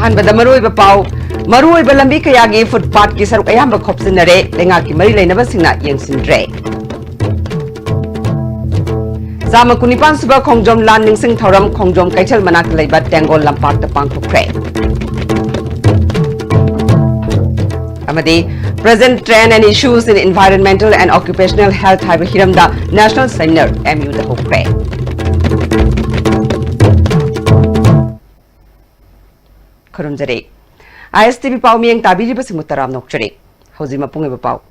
ꯑꯍꯥꯟꯕꯗ ꯃꯔꯨꯑꯣꯏꯕ ꯄꯥꯎ ꯃꯔꯨꯑꯣꯏꯕ ꯂꯝꯕꯤ ꯀꯌꯥꯒꯤ ꯐꯨꯠꯄꯥꯠꯀꯤ ꯁꯔꯨꯛ ꯑꯌꯥꯝꯕ ꯈꯣꯞꯆꯤꯟꯅꯔꯦ ꯂꯩꯉꯥꯛꯀꯤ ꯃꯔꯤ ꯂꯩꯅꯕꯁꯤꯡꯅ ꯌꯦꯡꯁꯤꯟꯗ꯭ꯔꯦ ꯆꯥꯝꯃ ꯀꯨꯟꯅꯤꯄꯥꯟ ꯁꯨꯕ ꯈꯣꯡꯖꯣꯝ ꯂꯥꯟ ꯅꯤꯡꯁꯤꯡ ꯊꯧꯔꯝ ꯈꯣꯡꯖꯣꯝ ꯀꯩꯊꯦꯜ ꯃꯅꯥꯛꯇ ꯂꯩꯕ ꯇꯦꯡꯒꯣꯜ ꯂꯝꯄꯥꯛꯇ ꯄꯥꯡꯊꯣꯛꯈ꯭ꯔꯦ amadi present trend and issues in environmental and occupational health haiba hiramda national seminar MU da hokre Kurumjare ISTV pau mieng tabiri basing mutaram nokchare hoji mapung eba pau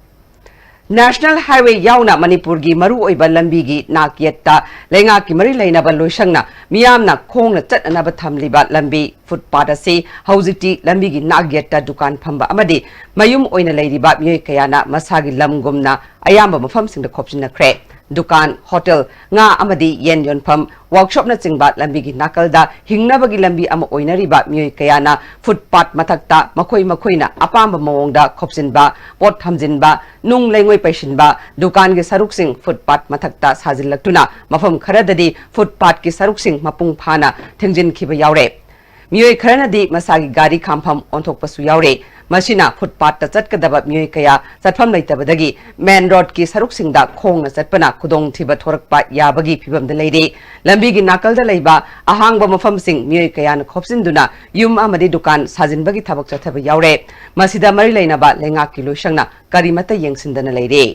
National Highway yauna Manipur gi maru oiba lambi gi nakyetta lenga ki mari leina ba loisangna miyamna khongna chatna ba thamliba lambi footpath ase haujiti lambi gi nagyetta dukan phamba amadi mayum oina leiriba miyoi kayana masagi lamgumna ayamba mafam singda khopsina kre dukan hotel nga amadi yen yonpham workshop na chingba lambi gi nakalda hingnaba gi lambi ama oinariba miyoi kayana footpath mathakta makoina apamba mawongda khopsinba pot thamjinba nung lengoi paisinba dukan gi saruksing footpath mathakta sajillaktuna mafam kharadadi footpath ki saruksing mapung phana thengjin khiba yaure miyoi kharanadi masagi gari khampham onthokpasu yaure masina footpath ta chatkadaba miyoi kaya chatpham leitabadagi main road ki saruksingda khongna chatpana khudong thiba thorakpa yabagi phibamda leire lambi gi nakalda leiba ahangba mafam sing miyoi kaya na khopsinduna yum amadi dukan sajinbagi thabak chathaba yaure masida mari leinaba lenga ki loisangna karimata yengsindana leire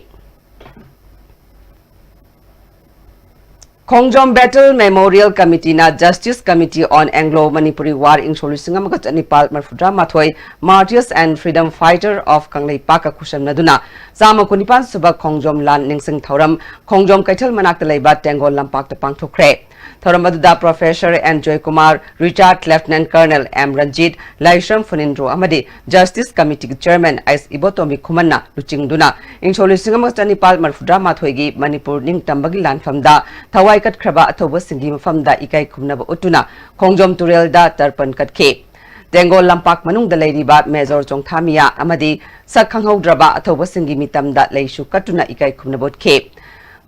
Khongjom Battle Memorial Committee na Justice Committee on Anglo-Manipuri War in Solusing Nipal Marfudra Mathoi Martyrs and Freedom Fighter of Kanglei Paka Kusham Naduna Sama Kunipan Suba Khongjom Lan Ningsing Thauram Khongjom Kaitel Manak Laiba Tengol Lampak the Pangtokre Thoramaduda Professor and Joy Kumar Richard Lieutenant Colonel M Ranjit Laishram Funindro Amadi Justice Committee Chairman Ais Ibotomi Kumanna Luchingduna in Solusing Nipal Marfudra Mathoigi Manipur Ning Tambagi Lan Famda Thawai kat kraba athoba singi mafamda ikai khumnaba utuna khongjom turelda tarpan katke tengol lampak manung da leiriba major chongthamia amadi sakhanghodraba athoba singi mitamda leishu katuna ikai khumnabot khe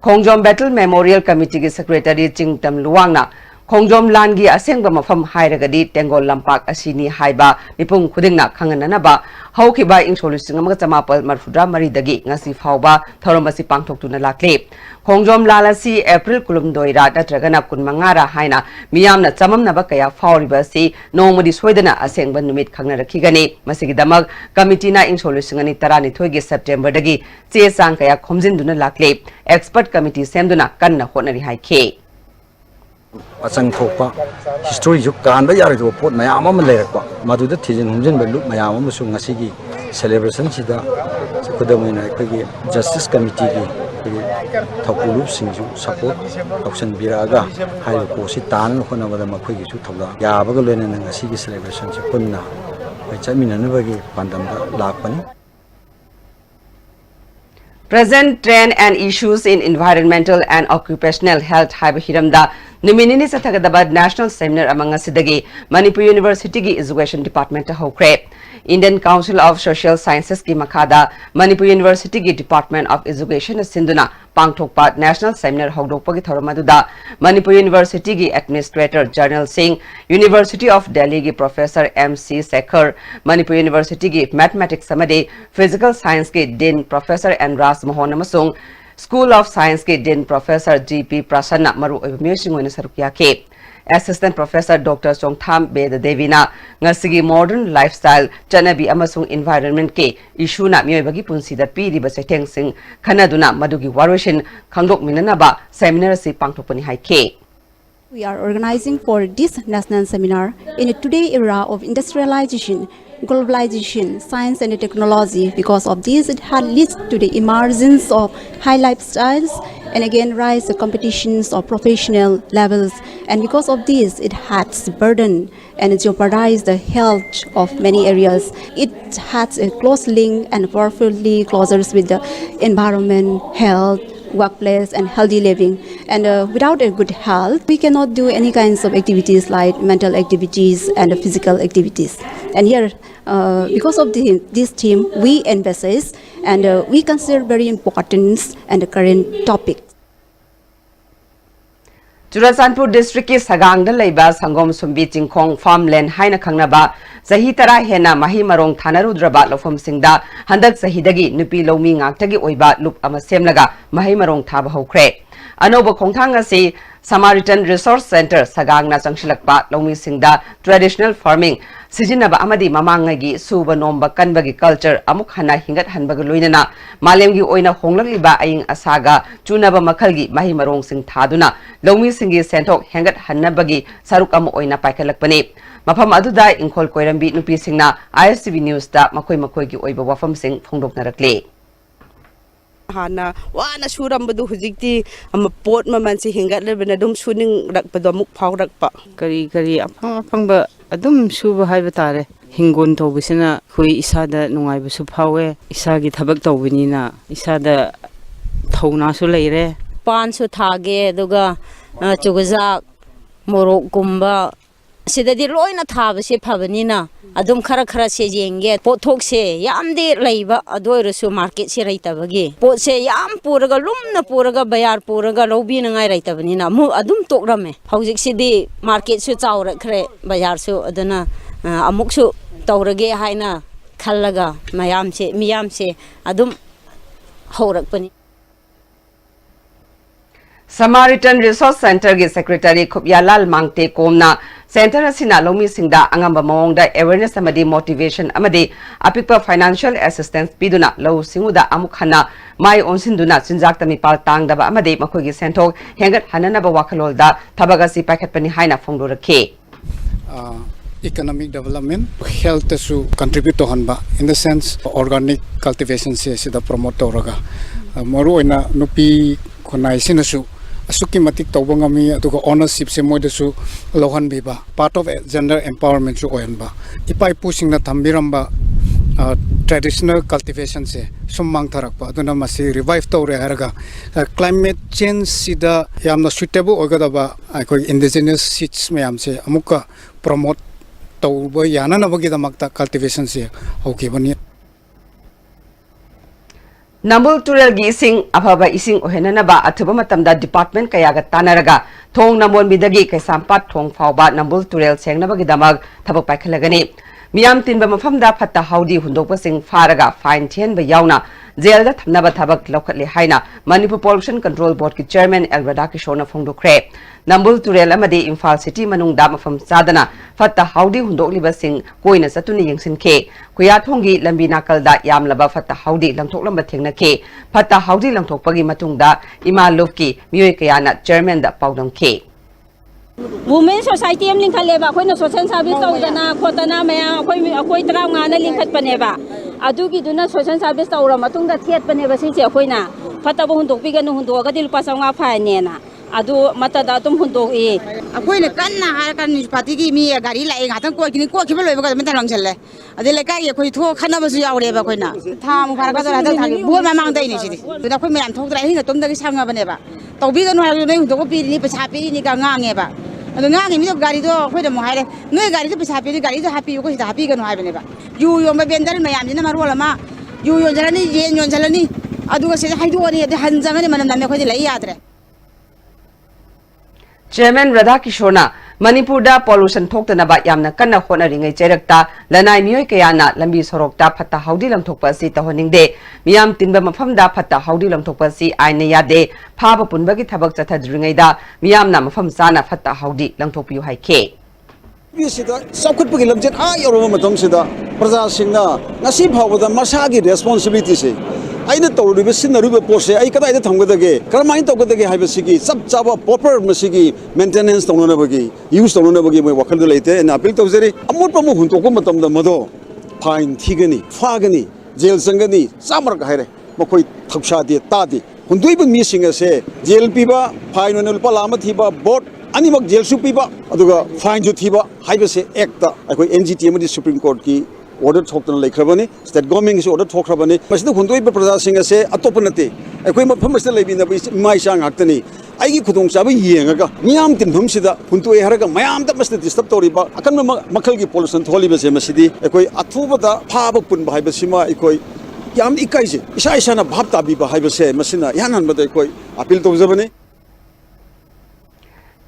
khongjom battle memorial committee gi secretary chingtam luwangna khongjom langi asengba mafam hairagadi tengol lampak asini haiba mipung khudingna khangananaba haukiba insolusing amaga chamapal marfudra maridagi ngasi fauba thoromasi pangthoktuna lakle khongjom lalasi april kulumdoira natragana kunmangara haina miyamna chamamnaba kaya fauriba si nomadi soidana asengba numit khangna rakhigani masigi damak committee na insolusing ani tarani thoigi september dagi che sang kaya khomjinduna lakle expert committee semduna kanna honari haikhe Asang thokpa history juk kan ba yar do pot mayam am lerakpa maduda thijin humjin ba lup mayam am su ngasi gi celebration sida kudamina khagi justice committee gi thokulup singju support option biraga hai ko si tan khona ba ma khagi su thoga ya ba ga lena ngasi gi celebration se punna bai chamina na ba gi pandam da lakpani Present trend and issues in environmental and occupational health haiba hiramda Numinini Sathagadabad National Seminar among Asidagi, Manipuri University gi Education Department to Hokre. Indian Council of Social Sciences ki Makada, Manipuri University gi Department of Education Sinduna, Pangthokpa National Seminar Hogdokpa gi Thoramaduda, Manipuri University gi Administrator General Singh, University of Delhi gi Professor M.C. Sekhar, Manipuri University gi Mathematics Samade, Physical Science gi Dean Professor N. Ras Mohan Amasung, School of Science ke Dean Professor G.P. Prasanna Maru Musing Win Sarukia K. Assistant Professor Dr. Chongtham Beda Devina Ngasigi Modern Lifestyle Chanabi Amasung Environment K. Issue na Miyobagi Punsi da P. Riba Seteng Sing Kanaduna Madugi Warushin Kangdok Minanaba Seminar Si Pangtopani Hai K. We are organizing for this national seminar in a today era of industrialization, globalization, science and technology. Because of this, it had led to the emergence of high lifestyles and again rise the competitions of professional levels. And because of this, it has burdened and jeopardized the health of many areas. It has a close link and powerfully closer with the environment, health, workplace and healthy living. And without a good health, we cannot do any kinds of activities like mental activities and physical activities. And here, because of this theme, we emphasize and we consider very important and current topic. Churachandpur district ki Sagang da leiba Sangom Sumbi Chingkhong farmland haina khangnaba sahi tara hena mahi marong thanarudraba lofam singda handak sahidagi nupi lomi ngaktagi oiba lup ama semlaga mahi marong thaba hokre anoba khongthang asi Samaritan Resource Center Sagang na changshilakpa lomi singda traditional farming sijinaba amadi mamangagi suba nomba kanbagi culture amuk hana hingat hanbaga loinana malemgi oina honglagliba aing asaga chunaba makhalgi mahi marong sing thaduna lomi singi senthok hengat hannabagi saruk am oina paikhalakpani mafam aduda ingkhol koirambi nupi singna ISTV news da makoi makoi gi oiba wafam sing phongdoknarakle hana wana surambadu hujikti pot mamansi hingatlebena dum suning rakpado muk phawrakpa kari apangba adum suba haiba tare hingon tobisina khoi isada nungai bu su phawe isagi thabak tobinina isada thawna su leire pan su thage duga chugaja morok gumba sidadi loina thabase phabanina adum khara se jenge pothok se yamde leiba adoirasu market se raitabagi pot se yam puraga lumna puraga bayar puraga lobi na ngai raitabani mu adum tokrame hojik sidi market su chawra khre bayar su aduna amuk su tawrage haina khallaga miyam se adum horakpani Samaritan Resource Center gi Secretary Khupyalal Mangte Komna Center asina lomi singda angamba mawongda awareness amadi motivation amadi apikpa financial assistance piduna lo singuda amukhana mai onsinduna sinjak tami pal tangdaba amadi makhogi senthok hengat hananaba wakhalolda thabagasi paikhatpani haina phongdorakhe economic development health to contribute to hanba in the sense organic cultivation se sida promote toraga maru oina nupi khonai sinasu asuki matik tawbangami aduga ownership se moidasu lohan biba part of gender empowerment su oyanba ipai pusing na thambiramba traditional cultivation se summang tharakpa aduna masi revive tawre haraga climate change sida yamna suitable ogadaba akoi indigenous seeds mayam se amuka promote tawba yana nabagi damakta cultivation se okay bani Nambul Turel gi ising ababa ising ohenanaba athuba matamda department kayaga tanaraga thong namon bidagi kaisampat thong phawba Nambul Turel sengnabagi damag thabak paikhalagani miyam tinba mafamda phatta haudi hundokpa sing faraga fine thienba yauna jail da thamnaba thabak lokhatle haina Manipur Pollution Control Board ki chairman Elrada Kishona phongdokre Nambul Turel amadi Imphal City manungda mafam sadana phatta haudi hundokliba sing koina satuni yengsinke kuya thongi lambi nakalda yamlaba phatta haudi langthoklamba thengnake phatta haudi langthokpagi matungda ima lufki miyoi kayana chairman da paudamke Women society am linkhaleba khoina social service tawdana khotana maya khoi tra ngana linkhat paneba adugi duna social service tawra matungda thiet paneba si che khoina phataba hundok piganu hundoga dil pasanga phaine na adu matada tum hundok e akoina kanna har kan party gi mi gari lai nga tan ko kini ko khibel loiba ka mentan langchelle adile ka ye khoi tho khana basu yaure ba koina tham khar ka da thagi bol ma mang dai ni sidi da khoi mayam thok dra hinga tum da gi sanga baneba tawbi ganu har nei hundok pi ni pesa pi ni ka ngange ba adu ngange mi do gari do khoi da mo haire noi gari do pesa pi ni gari do happy ko sida happy ganu hai baneba yu yo ma bendar mayam ni na marwala ma yu yo jalani ye yon jalani adu ga se haidu ni de hanjanga ni manam na me khoi lai yadre Chairman Radha Kishona Manipur da pollution thoktanaba yamna kanna honaringai cherakta lanai miyoi kayana lambi sorokta phatta haudi lamthokpa si tahoningde miyam tinba mafamda phatta haudi lamthokpa si aina yade phaba punbagi thabak chathadringai da miyamna mafam sana phatta haudi lamthokpiu haike sida sakutpagi lamjet yoroma matam sida praja singna ngasi phawada masagi responsibility se aina tawribe sinaribe pose ai kada ida thamgadage karmai tawgadage haibasigi sab chaba proper masigi maintenance tawna bagi use tawna bagi moi wakhal de leite and appeal tawjeri amut pamu hunto ko matam da mado fine thigani fagani jail sangani samar ka haire makoi thaksa de ta de hundui bu mi singa se jail piba fine onel palama thiba board animak jail su piba aduga fine ju thiba haibase act ta akoi NGT amadi supreme court ki order thoktan laikhrabani state government is order thokhrabani masida hundoi be praja singa se atopnate ekoi mafam masda leibina mai sang haktani aigi khudong chaba yengaga miyam tinpham sida huntoi haraga mayam da masda disturb toriba akan makhal gi pollution tholiba se masidi ekoi athuba da phaba pun bhai basima ekoi yam ikai se isa na bhab tabi ba hai base masina yanan ba ekoi appeal tawjabani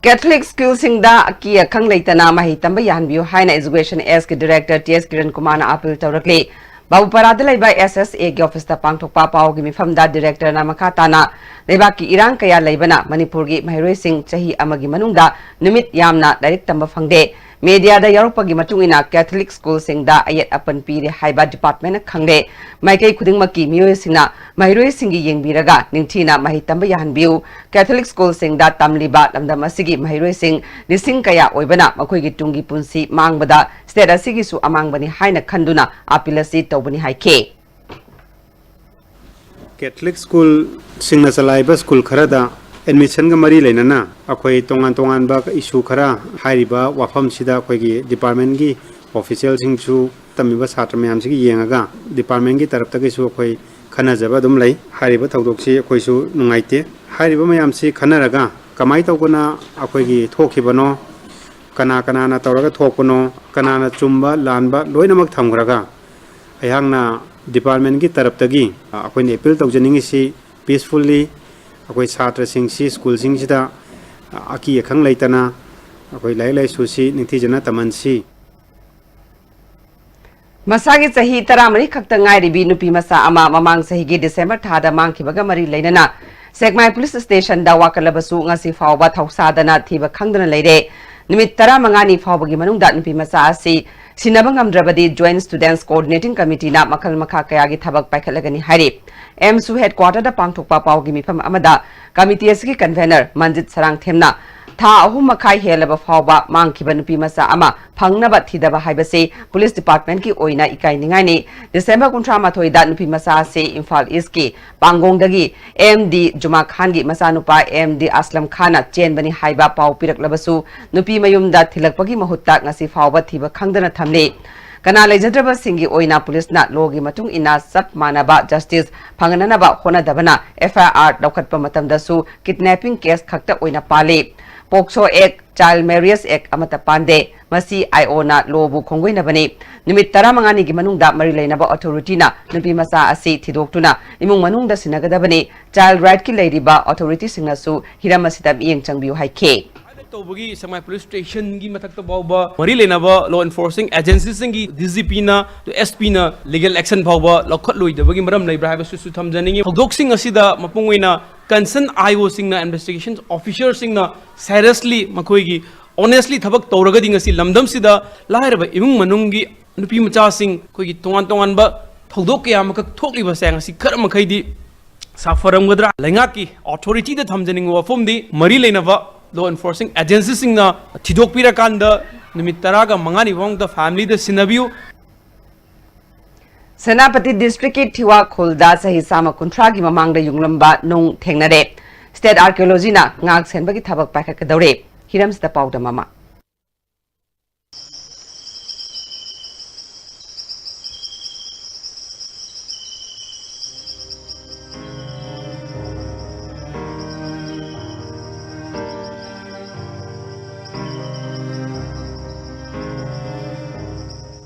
Catholic School Singda Aki Akang Laitana Mahitamba Yanbiu Haina Education S Director T.S. Kiran Kumana Apil Taurakli. Babu Paradalai by SSA Office the Pangtok Papa Gimi from that director Namakatana. Lebaki Iran Kaya Laibana, Manipuri, Mahiroi Singh, Chahi Amagi Manunda, Numit Yamna, Direct Tamba Fangde. Media the Europagi Matungina Catholic School Singda Ayat Upon Piri Haiba Department Kangde. Maike Kudingmaki Muisina, Mahiroi Singi Ying Biraga, Nintina Mahitamba Yanbiu, Catholic School Singda Tamliba, Lamdamasigi, Mahiroi Singh, Nising Kaya Oibana, Makogi Tungi Punsi, Mangbada, Steda Sigisu Amang Bani Haina Kanduna, Apilasi Tobani Haike. Catholic School Singna Salaiba School Karada admission ga mari leinana akhoi tongan ba issue khara hairiba wafam sida akhoi department gi official sing chu tamiba satra mayam si yengaga department gi tarap ta gi su akhoi khana jaba dum lai hairiba thodok si akhoi su nungaite hairiba mayam si khanaraga kamai tawkona akhoi gi thokibano kana na tawraga thokpono kana na chumba lanba loinamak thamgraga ayangna department ki tarap tagi akhoi appeal tawjaningi si peacefully akhoi chhatra sing si school sing sida aki akhang laitana akhoi lai su si ningthi jana taman si Masagi sahi taramari khakta ngai ribi nupi masa ama mamang sahi gi December thada mangkhibaga mari leinana Sekmai police station da wakalabasu ngasi fawba thausadana thiba khangdana leire numit tara mangani fawbagi manungda nupi masa asi Sinabang Amdrabadi Joint Students Coordinating Committee na makal makha kayagi thabak paikhalagani hari MSU headquarter da pangthokpa pawgi mifam amada committee asigi convener Manjit Sarang Themna tha ahum makhai helaba fawba mangkhiba nupi masa ama phangnaba thidaba haibase police department ki oina ikai ningai ni December 13 da nupi masa se Imphal East ki Pangong dagi MD Juma Khan gi masanupa MD Aslam Khana chen bani haiba paw pirak labasu nupi mayum da thilakpagi mahutta ngasi fawba thiba khangdana thamle kana lejadraba singi oina police na logi matung ina sap manaba justice phangananaba khona dabana FIR daukhatpa matamda su kidnapping case khakta oina pale Pokso Act Child Marriage Act amata pande masi IO na lobu khongoi na bani numit tara mangani gi manungda mari leinaba authority na nupi masa asi thidoktuna imung manungda sinagadabani child right ki leiriba authority singna su hiramasida yeng changbiu haike Tobugi Samai police station gi matak to bawba mari lenaba law enforcing agencies singi DGP na to SP na legal action bawba lokhat loi dabagi maram leibra haiba su thamjaningi hogdok sing asida mapungoina concern IO sing na investigations officers sing na seriously makoi gi honestly thabak tawragadi ngasi lamdam sida lairaba imung manungi nupi macha sing koi gi tongan ba hogdok kya makak thokliba sang asi khar makhaidi safaramgadra lengaki authority da thamjaning wafum di mari lenaba law enforcing agencies na thidok pirakanda numit taraga mangani wong the family the sinabiu Senapati district ki thiwa khulda sahi sama kuntra gi mamangda yunglamba nung thengnare state archaeology na ngak senbagi thabak paikha kadore hirams da pawda mama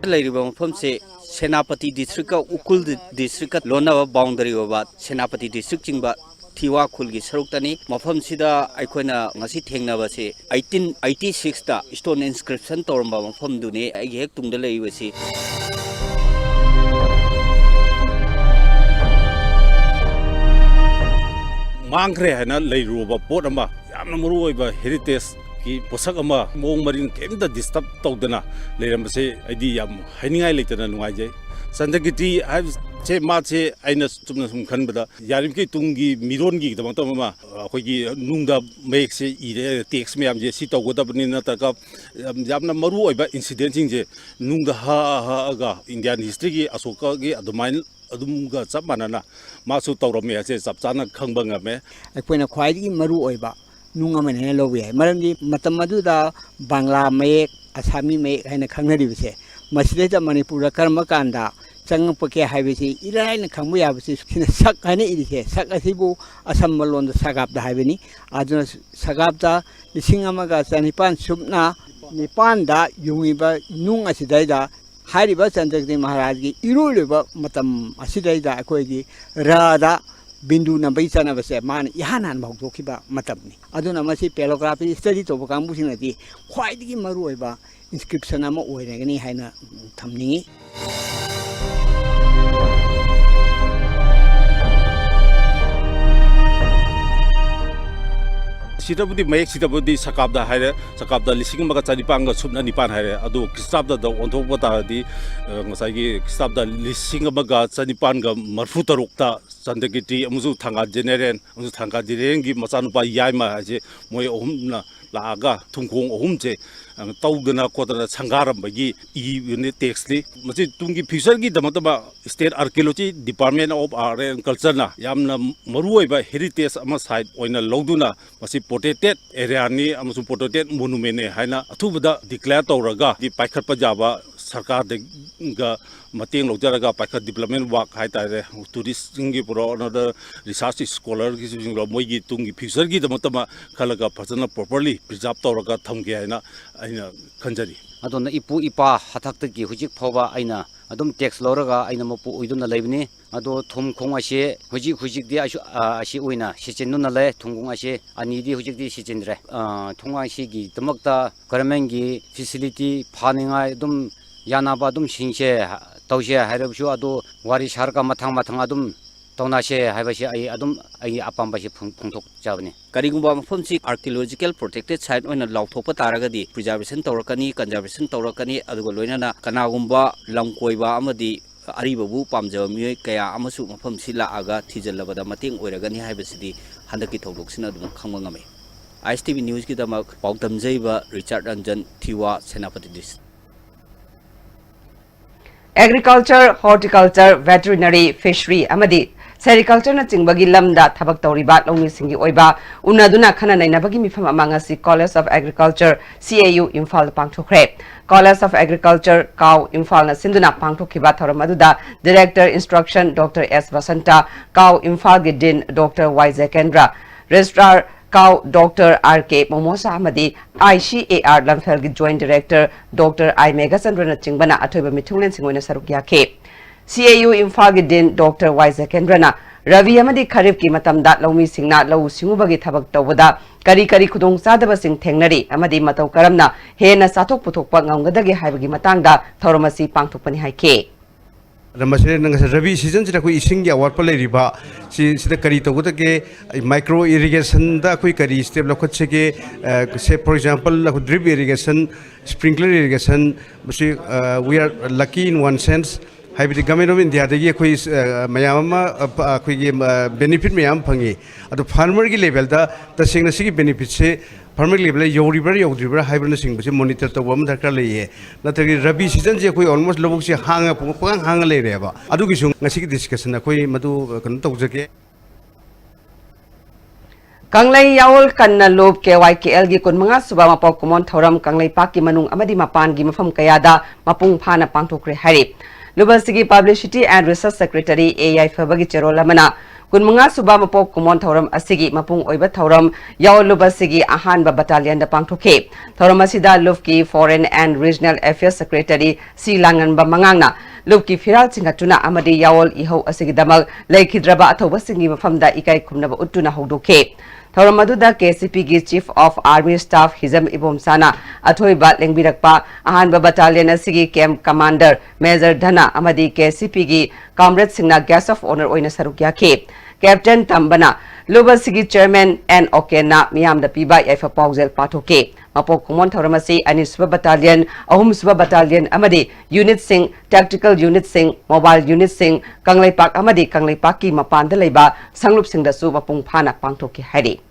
Lairiba mafam se Senapati district ka Ukul district ka lonaba boundary oba Senapati district chingba thiwa khulgi saruktani mafam sida aikoina ngasi thengnaba se 1886 ta stone inscription toramba mafam dune ai hek tungda leibasi mangre hana leiruba pot amba yamna muru oiba heritage ki posak ama mong marin kemda disturb tawdana leirambase aidi yam hainingai leitana nuaije sandagiti I che ma che aina chumna sum khanbada yarim ki tungi miron gi damang tama khoi gi nungda make se ire text me am je si tawgodabni na ta ka yamna maru oiba incident sing je nungda ha ga Indian history gi asoka gi adumain adumga chap manana masu tawrame ase chap chana khangba ngame akoina khwaidi maru oiba nunga mane lo wi maramdi matamadu da Bangla mayek Asami mayek haina khangnari bise masida Manipur karma kanda chang pake haibisi iraina khangbu yabisi sina sak hane irise sak asibu asam malon da sagap da haibini aduna sagap da lising amaga chanipan subna nipan da yungiba nung asidai da hariba Chandrakti Maharaj gi iruleba matam asidai da akoi gi rada बिंदु number चनबसे मान इहान हान भौदोखिबा मतमनि अदुना मसी पेलोग्राफी study तोब कांबुसिंगदि ख्वाइदगी मरु ओइबा inscription अमा ओइरगनि हाइना थमनिंगी सिदाबुदी मयक सिदाबुदी सकाबदा हायरे सकाबदा लिसिंग मगा चानिपांगा सुबना निपान हायरे अदु किस्ताबदा the ओंथोकबा तादि ngसाइगी किस्ताबदा लिसिंग मगा चानिपांगा मरफु तरुकता चंदगिटी अमुजु थांगा general अमुजु थांगा दिरेंगी मचानुपा यायमा हाजे मोय ओहुमना लागा थुंखोंग ओहुमचे तौदना कोदना संगारमबगी इ टेक्सली मचे तुंगी फ्यूचर की दमतबा state archaeology department of art and culture ना यामना मरुओइबा हेरिटेज अमा साइट ओइना लौदुना मसी प्रोटेक्टेड एरिया नि अमसु प्रोटेक्टेड मोनुमेंट हाइना अथुबदा डिक्लेयर तौरगा दि पाइखटपा जाबा सरकार गा मतेंग लौजरगा पाइखट डेवलपमेंट वर्क हाइतारे टूरिस्ट सिंगी पुरो अनदर रिसर्च स्कॉलर की सिंगलो मोइगी तुंगी फ्यूचर की दमतबा खलगा फजना प्रॉपर्ली प्रिजर्व तौरगा थमगे हाइना आइना खंजरी अदोना इपु इपा हथक्तगी हुजिक फौबा आइना अदुम टैक्स लौरगा आइना मपु उइदुना लेबनी अदो थुम खोंग असे हुजिक हुजिक दि आसु असे ओइना सिचेनुना ले थुंगोंग असे अनिदि हुजिक दि सिचेनद्रे थुंगा सिगी दमकता गवर्नमेंट की फैसिलिटी फानिंगाय दुम यानाबा दुम सिंसे तौसे हायरबसु अदो वारी सरका मथांग मथांग अदुम तौनासे हायबसे आई अपामबासे फुंथोक जाबने करिगुंबा मफमसी आर्कियोलॉजिकल प्रोटेक्टेड साइट ओइना लाउथोप तारगदी प्रिजर्वेशन तौरकनी कंजर्वेशन तौरकनी अदुगो लोइनाना कनागुंबा लमकोइबा अमदी अरिबबु पामजब मियोय कया अमसु मफमसी लाआगा थिजल्लबदा मतेंग ओइरगनी हायबसिदी हंदकी थौदोकसिना दुम खंगबा ngame ISTV न्यूज की दमक पाउतमजैबा रिचर्ड रंजन थिवा सेनापति this Agriculture, horticulture, veterinary, fishery, amadi sericulture na chingbagi lamda thabak tawriba longmi singi oiba unaduna khana nainabagi mifam amanga si College of Agriculture CAU Imphal pangthokre College of Agriculture Cow Imphal na sinduna pangthokhiba thoramaduda Director Instruction Dr. S Vasanta Cow Imphal gi Din Dr. Y Zekendra Registrar Cow Dr. R.K. Momosa Amadi ICAR Lamphel gi Joint Director Dr. I Megasandra na chingbana athoiba mithunglen singoina sarukya ke CAU Imphal gi Din Dr. Y Zekendra na Ravi amadi kharif ki matamda lawmi singna law singubagi thabak tawbada kari khudong sadaba sing thengnari amadi matau karamna hena sathok puthokpa ngamgadagi haibagi matangda thoromasi pangthokpani haike Ramasre nang Rabi season sida koi ising ya award pale riba sida kari to gota ke micro irrigation da koi kari step la khot ke say for example drip irrigation sprinkler irrigation we are lucky in one sense हाइबदी government of India दगी कोई मयाम कोई benefit मयाम फंगी अदो farmer की level दा तसिंगना सिगी बेनिफिट से फार्मर लेवल योरिबर योद्रिबर हाइबरना सिंग से मॉनिटर तो वम दरकार लइए नतगी रबी सीजन जे कोई ऑलमोस्ट लोग से हांगा पंग हांगा ले रेबा अदु की सुंग ngasi की डिस्कशन कोई मदु कन तौजके Kanglai Yaul Kanna Lob KYKL gi kunmanga suba mapok kumon thoram Kanglai Pak ki manung amadi mapan gi mafam kayada mapung phana pangthokre hari Lubasigi Publicity and Research Secretary AI Fabagi Cherolamana kunmanga suba mapok kumon thoram asigi mapung oiba thoram Yaul Lubasigi Ahanba Battalion da pangthokhe thoram asida Lufki Foreign and Regional Affairs Secretary C Langan Bamangangna Lufki Firal Singatuna Amadi Yaul Iho asigi damal Laikhidraba athoba singi mafamda ikai kumnaba utuna hogdoke Thoramadu KCP gi Chief of Army Staff Hizam Ibomsana Athoiba Lengbirakpa Ahanba Battalion asigi Camp Commander Major Dhana Amadi KCP gi Comrade Singna Guest of Honor oina sarukya ke Captain Tambana Lubasigi Chairman and Okena Miyam da Piba Yaifa Pauzel Patoke Mapok Kumon Thoramasi Aniswa Battalion Ahumswa Battalion Amadi Unit Sing Tactical Unit Sing Mobile Unit Sing Kanglai Pak Amadi Kanglai Pak ki Mapanda Leiba Sanglup Sing da su mapung phana pangthoki hari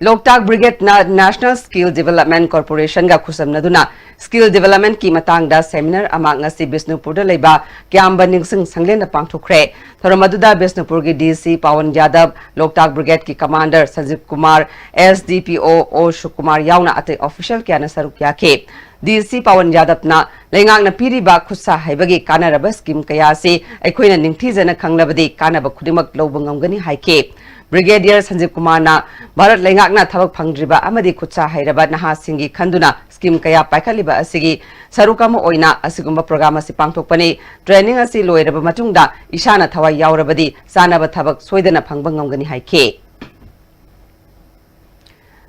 Loktak Brigade na National Skill Development Corporation ga khusam naduna Skill Development ki matang da seminar ama ngasi Bisnupur da leiba kyamba ningsing sanglen da pangthokre thoramaduda Bisnupur gi DC Pawan Yadav Loktak Brigade ki Commander Sanjeev Kumar SDPO O Shukumar yauna ate official kya na sarukya ke DC Pawan Yadav na lengang na piriba khusa haibagi kanaraba scheme kaya se aikoina ningthijana khanglabadi kanaba khudimak lobangam gani haike Brigadier Sanjeev Kumarna Bharat Lengakna Thabak Phangdriba Amadi Khutsa Hairaba Naha Singi Khanduna scheme kaya paikaliba asigi sarukama oina asigumba program asi pangthokpani training asi loiraba matungda ishana thawai yaurabadi sanaba thabak soidana phangba ngamgani haike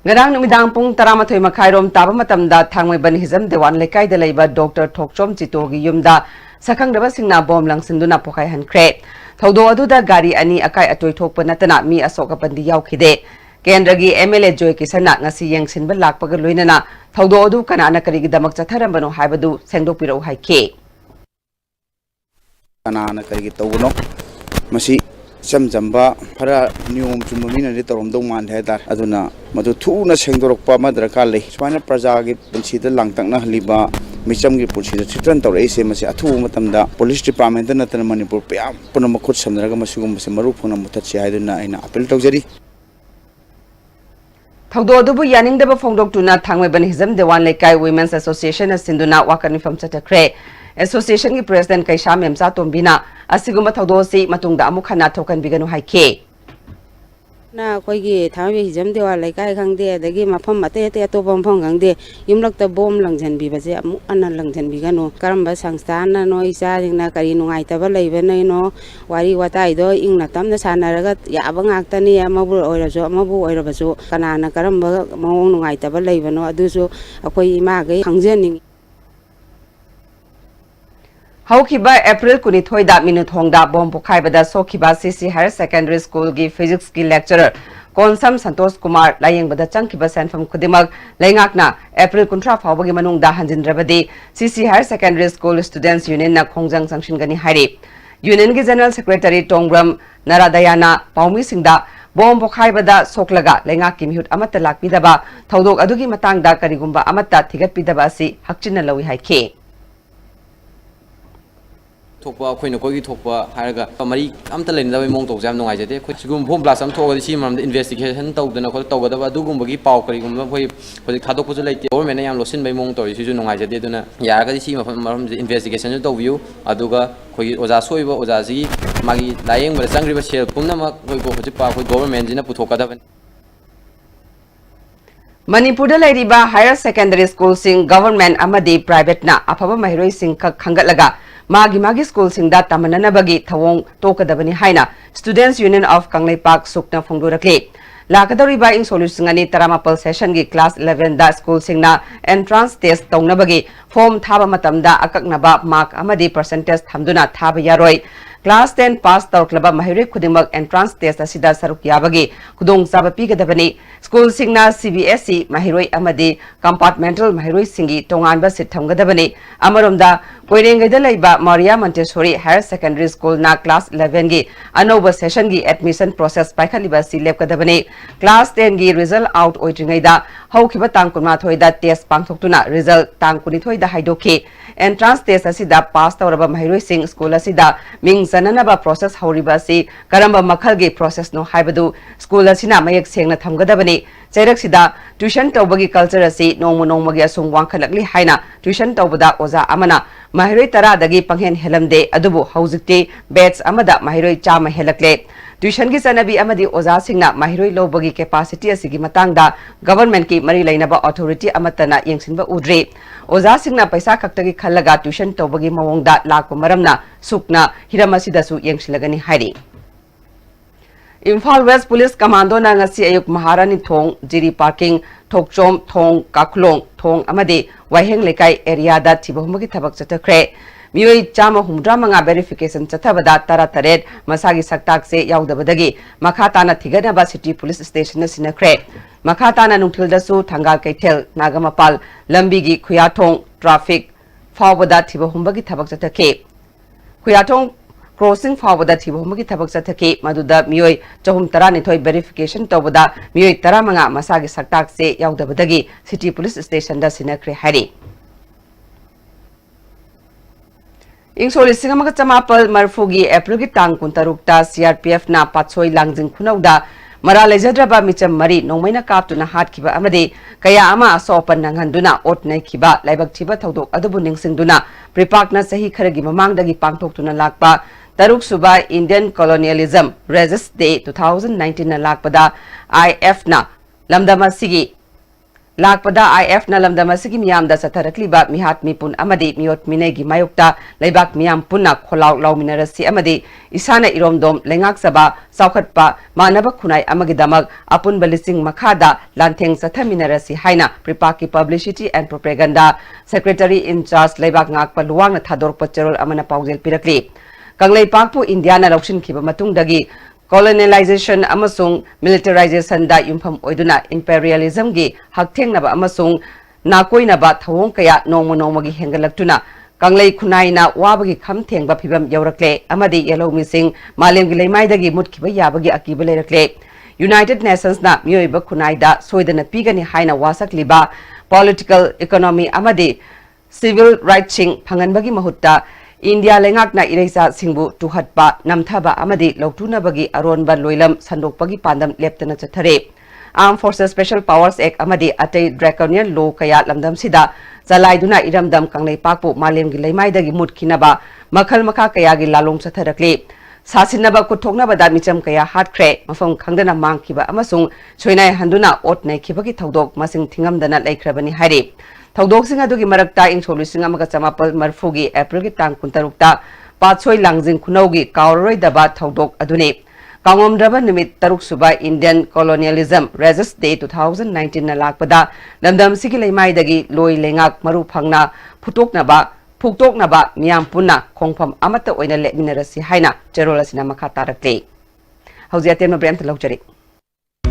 Ngarang numidang pung 12 makhairom taba matamda thangmaiban hizam dewan lekai da leiba Dr. Thokchom Chitogi yumda sakhangdaba singna bom langsinduna pokai hankre thodo aduda gari ani akai atoi thokpa natana mi asoka pandi yaukhide Kendragi MLA Joy Kisana ngasi yengsinba lakpaga loinana thodo adu kanana karigidamak chatharambano haibadu sengdokpiro haike kanana karigi tawno masi samjamba phara niyom chumamina ri toromdong man hedar aduna madu thuna sengdorokpa madrakal le swana praja gi punsida langtakna haliba micham gi punsida chitran tawre se masi athu matamda police department na tan manipur pya punam khut samdraga masugum masi maru phona mutatchi haiduna aina appeal tawjari Thodo adubu yaningdaba phongdoktuna thangmaiban hizam dewan lekai women's association asinduna wakanifam chatakre association gi president kaisha memsa tombina asiguma thodo si matungda amukhana thokan biganu haike na koigi thawi hizam dewa lekai khangde dagi mafam mate te to bom phong khangde yumlakta bom langjan bi baje amu anan langjan biganu karamba sangstana no isa jingna kari nungai taba leibe nei no wari watai do ingna tamna sanaraga yaba ngaktani amabu oirajo amabu oirabajo kanana karamba mawong nungai taba leibe no aduso akoi ima gai khangjening Haukiba April kunithoida minuthongda bom pokhaibada sokhiba CC Higher Secondary School gi physics gi lecturer Konsam Santosh Kumar layengbada changkiba senfam kudimak laingakna April kuntra phawbagi manungda hanjindrabadi CC Higher Secondary School Students Union na khongjang sangshingani hairi Union gi General Secretary Tongram Naradayana Paumi Singda bom pokhaibada soklaga laingakki mihut amatta lakpidaba thodok adugi matangda karigumba amatta thigatpidaba asi hakchinna lawi haike Tokpa akhoi nokoi thokpa haraga mari amta lenda bai mong tok jam nongai jate khoi sigum phom plus am thogadi si mam investigation tawdana khol tawgada adugum bagi paw kari gum khoi project thadok puju leite government yam losin bai mong tori sisu nongai jate duna yaraga si mam investigation to view aduga khoi oja soiba oja si magi layeng ba sangri ba sel pumna ma khoi ko khoi pa khoi government jina puthokada Manipur lairiba higher secondary school sing government amadi private na afaba mahiroi sing khangatlaga magi school sing da tamanana bagi thawong tokadabani haina Students Union of Kanglaipak sukna phongdorakle lakadoriba ing solution ani taramapal session gi class 11 da school sing na entrance test tongna bagi form thaba matamda akaknaba mark amadi percentage thamduna thaba yaroi Class 10 pass tawklaba mahiri khudimak entrance test asida saruk yabagi khudong chaba pigadabani school singna CBSE mahiroi amadi compartmental mahiroi singi tongan ba sit thamgadabani amaromda koirengaida leiba Maria Montessori Higher Secondary School na class 11 gi anoba session gi admission process paikhaliba si lepkadabani class 10 gi result out oitringaida haukiba tang kunma thoida test pangthoktuna result tang kunithoida haidoki entrance test asida pass tawraba mahiroi sing school asida ming sananaba process hauriba si karamba makhal gi process no haibadu school asina mayek sengna thamgadabani chairak sida tuition tawbagi culture asi nongmagi asung wangkhalakli haina tuition tawbada oza amana mahiroi tara dagi panghen helamde adubu haujikti batch amada mahiroi chama helakle tuition gi sanabi amadi oza singna mahiroi lobagi capacity asigi matangda government ki mari lainaba authority amatana yengsinba udre oza singna paisa khaktagi khallaga tuition tawbagi mawongda lakpa maramna sukna hiramasida su yengsilagani hairi Imphal West Police Commando na ngasi ayuk Maharani Thong Jiri Parking Thokchom Thong Kaklong Thong amadi Waiheng Lekai area da thibahumagi thabak chatakre mioi chama humdra manga verification chathabada tara taret masagi saktak se yaudabadagi makhatana thiganaba city police station na sinakre makhatana nungthilda su thangal kaithel nagamapal lambigi khuyathong traffic fawbada thibahumbagi thabak chatake khuyathong crossing fawbada thibahumagi thabak chathake maduda mioi chahum tara nithoi verification tawbada mioi tara manga masagi saktak se yaudabadagi city police station da sinakre hari Ingsoli singamaka chamapal marfugi April gi tang kuntarukta CRPF na patsoi langjing khunauda mara lejadraba micham mari nongmaina kaptuna hatkiba amade kaya ama asopan nanghanduna otnai khiba laibak thiba thodok adubu ningsingduna pripakna sahi kharagi mamangdagi pangthoktuna lakpa Taruk Suba Indian Colonialism Resist Day 2019 na lakpada IF na lamdama sige lakpada IF na lamdama sige miyam da sa tarakliba mihat mipun amadi miyot minegi mayukta laibak miyam punna kholaw law minarasi amadi isana iromdom lengak saba saukhat pa manaba khunai amagidamag apun balising makhada lantheng satha minarasi haina pripaki publicity and propaganda secretary in charge laibak ngak pa luwang na thador pacharol amana paujel pirakli Kanglai Pakpu Indiana Lakshin Kiba Matungdagi colonialization amasung militarization da yumpham oiduna imperialism gi hakteng naba amasung nakoi naba thawong kaya nongmo gi hengalaktuna Kanglai khunai na wabagi khamtheng ba phibam yaurakle amadi yellow missing malem gi leimai dagi mutkiba yabagi akiba lerakle United Nations na mioiba khunai da soidana pigani haina wasak liba political economy amadi civil rights ching phanganbagi mahutta India lengak na ireisa singbu tuhatpa namthaba amadi lautuna bagi aronba loilam sandokpagi pandam leptana chathare Armed Forces Special Powers Act amadi atei draconian law kaya lamdam sida chalaiduna iramdam kanglei pakpu malem gi leimai dagi mutkinaba makhal makha kaya gi lalong chatharakle sasinaba kuthoknaba da micham kaya hatkre mafam khangdana mangkiba amasung choinai handuna ot nei khibagi thodok masing thingamdana laikhrabani haire Thaudok singa dugi marakta ing solution amaga chamapal marfugi April ki tang kuntarukta patsoi langjing khunaugi kauroi daba thaudok adune kangom draba nimit taruk suba Indian Colonialism Resist Day 2019 na lakpada namdam sigi leimai dagi loi lengak maru phangna phuktok naba miyam punna khongpham amata oina leminarasi haina cherola sina makha tarakle hauji atem brem thalokjari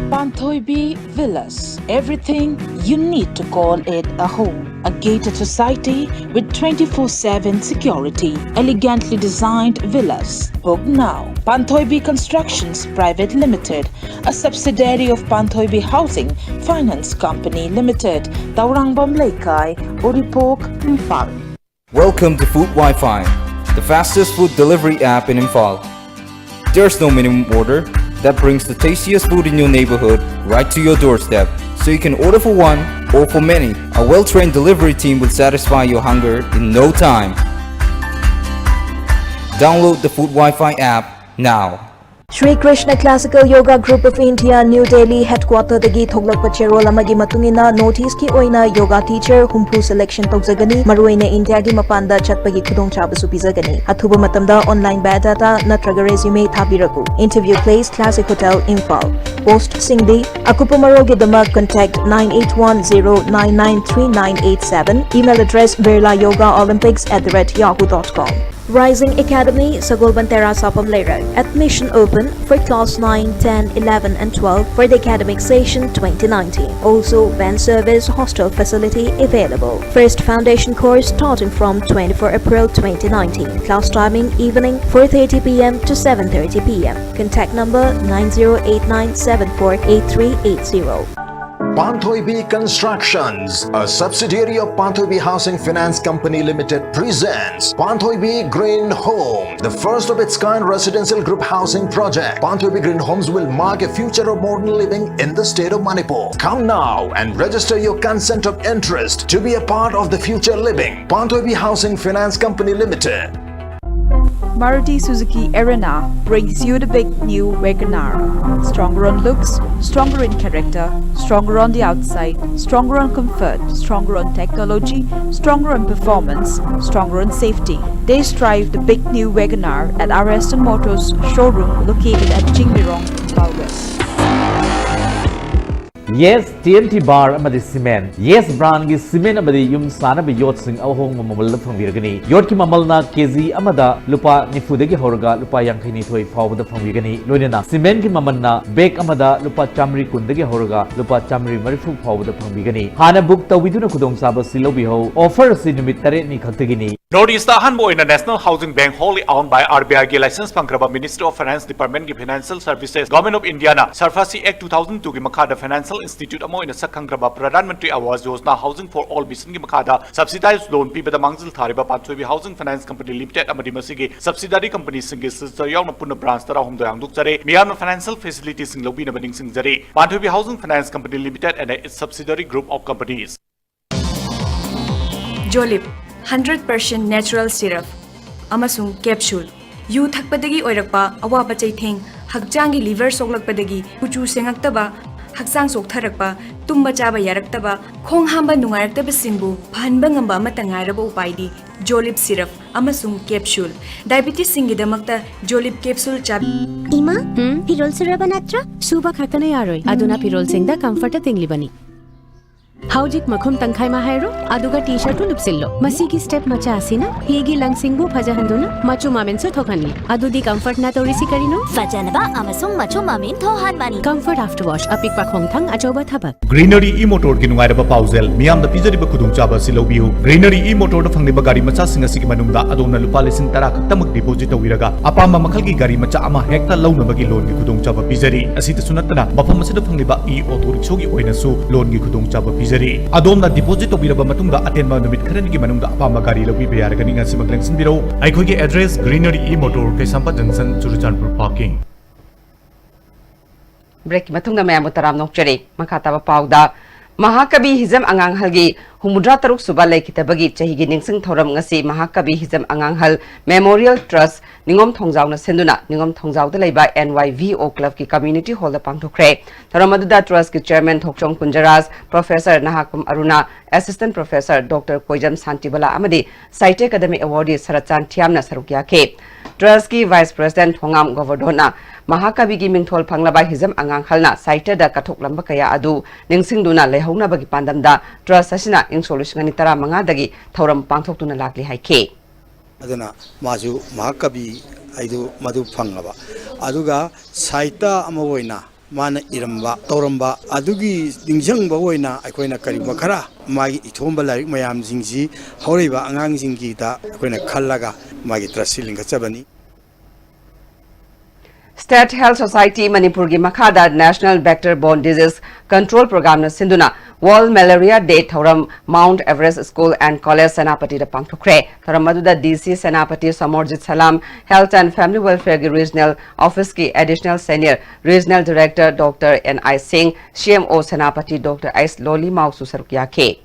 Panthoibi Villas. Everything you need to call it a home. A gated society with 24/7 security. Elegantly designed villas. Book now. Panthoibi Constructions Private Limited, a subsidiary of Panthoibi Housing Finance Company Limited. Taurangbam Laikai, Oripok, Imphal. Welcome to Food Wi-Fi, the fastest food delivery app in Imphal. There's no minimum order. That brings the tastiest food in your neighborhood right to your doorstep, so you can order for one or for many. A well-trained delivery team will satisfy your hunger in no time. Download the Food Wi-Fi app now. Shri Krishna Classical Yoga Group of India, New Delhi Headquarter dagi thoglakpa cherol amagi matungina notice ki oina yoga teacher humpu selection tawjagani maruina India gi mapanda chatpagi khudong chabasu pizagani athuba matamda online biodata natraga resume thabiraku interview place Classic Hotel Imphal post singdi akupamaro gi damak contact 9810993987 email address berlayogaolympics@yahoo.com Rising Academy, Sagolbantera Sapam Leirag. Admission open for class 9, 10, 11 and 12 for the academic session 2019. Also, van service hostel facility available. First foundation course starting from 24 April 2019. Class timing evening 4:30 p.m. to 7:30 p.m. Contact number 9089748380. Panthoibi Constructions, a subsidiary of Panthoibi Housing Finance Company Limited, presents Panthoibi Green Home, the first of its kind residential group housing project. Panthoibi Green Homes will mark a future of modern living in the state of Manipur. Come now and register your consent of interest to be a part of the future living. Panthoibi Housing Finance Company Limited. Maruti Suzuki Arena brings you the big new WagonR. Stronger on looks, stronger in character, stronger on the outside, stronger on comfort, stronger on technology, stronger on performance, stronger on safety. They drive the big new WagonR at our Aston Motors showroom located at Jingbirong, Imphal West. Yes TNT bar amadi cement. Yes brand gi cement amadi yum sana bi yot sing ahong mamal phangvirgani. Yot ki mamal na kg amada lupa nifu dagi horga lupa yankhaini thoi fawda phangvirgani. Loinena cement ki mamal na bag amada lupa chamri kun dagi horga lupa chamri marifu fawda phangvirgani. Hana book tawiduna khudong saba silobi ho. Offer si numit tare ni khaktagini. Northeast Ahanbo in a National Housing Bank wholly owned by RBI ki license pangraba Ministry of Finance Department ki Financial Services Government of Indiana Sarfasi Act 2002 ki makada Financial Institute amo in a sakangraba Pradhan Mantri Awas Yojana Housing for All Bisin ki makada subsidized loan piba da mangzil thariba Panthoibi Housing Finance Company Limited amadi masigi subsidiary company singi sister yauna punna branch tara hum doyang dukjare miyamna financial facilities sing lobi na bading sing jare Panthoibi Housing Finance Company Limited and its subsidiary group of companies. Jolip 100% natural syrup amasung capsule yu thakpadagi oirakpa awaba chaitheng hakjangi liver soklakpadagi kuchu sengaktaba haksang soktharakpa tumba chaba yaraktaba khong hamba nungaraktaba singbu phanba ngamba amata ngairaba upaidi jolip syrup amasung capsule diabetes singidamakta jolip capsule chab Ima, pirol syrup natra suba khatana yaroi aduna pirol singda comfort tinglibani Haujik makhum tangkhai ma hairo aduga t-shirt lupsillo masigi step macha asina hegi langsingbu phajahanduna machu mamen so thokani adudi comfort na torisi karino fajanaba amasung machu mamen thohan mani comfort after wash apik pa khongthang achoba thabak Greenery e-motor ki nungairaba pausel miyam da pijariba khudungchaba silobiu Greenery e-motor da phangniba gari macha singa sigi manungda adona lupa lesing 10 khaktamak deposit tawiraga apamba makhal ki gari macha ama hekta launabagi loan ki khudungchaba pijari asita sunatana mafam asida phangniba e-auto rickshaw gi oinasu loan gi khudungchaba pijari adomna deposit tawiraba matungda atenba numit kharani gi manungda apamba gari lawi bayaragani ngasi makleng sinbiro aikoi gi address Greenery e-motor Kaisampa Junction Churuchanpur parking break matungda mayam utaram nokchari makhataba pauda Mahakabi Hizam Anganghal gi humudra taruk suba laikitabagi chahigi ningsing thoram ngasi Mahakabi Hizam Anganghal Memorial Trust ningom thongjaw na senduna ningom thongjaw da laiba NYVO Club ki community hall da pangthokre thoramadu trust ki chairman Thokchong Kunjaras Professor Nahakum Aruna Assistant Professor Dr. Koijam Santibala amadi Site Academy Awardee Sarachan Thiamna sarukya ke Trust ki Vice President Thongam Govardhana Mahakabi gi mingthol phanglaba Hizam Anganghal na site da kathok lamba kaya adu ningsing duna lehauna bagi pandam da trust asina ing solution ani tara manga dagi thoram pangthok tuna lakli haike aduna maju Mahakabi aidu madu phangaba aduga saita amawoina mana iramba toramba adugi dingjangba woina aikoina kari makara magi ithomba larik mayam jingji horiba angang jinggi da aikoina khallaga magi trasilinga chabani State Health Society Manipur gi Makhada National Vector-Borne Disease Control Program na sinduna World Malaria Day thoram Mount Everest School and College Senapati da pangthokre thoram maduda DC Senapati Samorjit Salam Health and Family Welfare Regional Office ki Additional Senior Regional Director Dr. N.I. Singh CMO Senapati Dr. S. Loli Mausu sarukya ke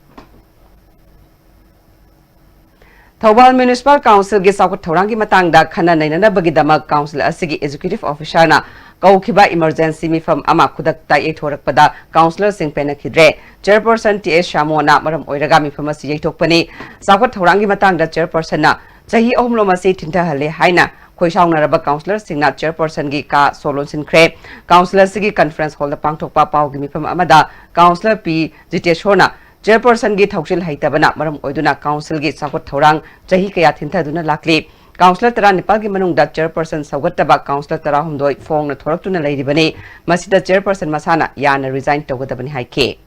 Thobal Municipal Council gi sakut thorangi matangda khana nainana bagidama council asigi executive officer na kaukiba emergency mifam ama khudak ta e thorakpada councilor sing pena khidre chairperson TS Shamona maram oiraga mifam asi yaitokpani sakut thorangi matangda chairperson na chahi ahumlo masi thinta hale haina khoisaung naraba councilor singna chairperson gi ka solon sinkre councilor sigi conference hall da pangthokpa pau gi mifam amada councilor P Jiteshona Chairperson gi thauchil haitabana maram oiduna council gi sakot thorang chahi kaya thintaduna lakli councilor tara nepal gi manung da chairperson sagataba councilor tara humdoi phong na thoraktuna leiribani masida chairperson masana yana resign togadabani haike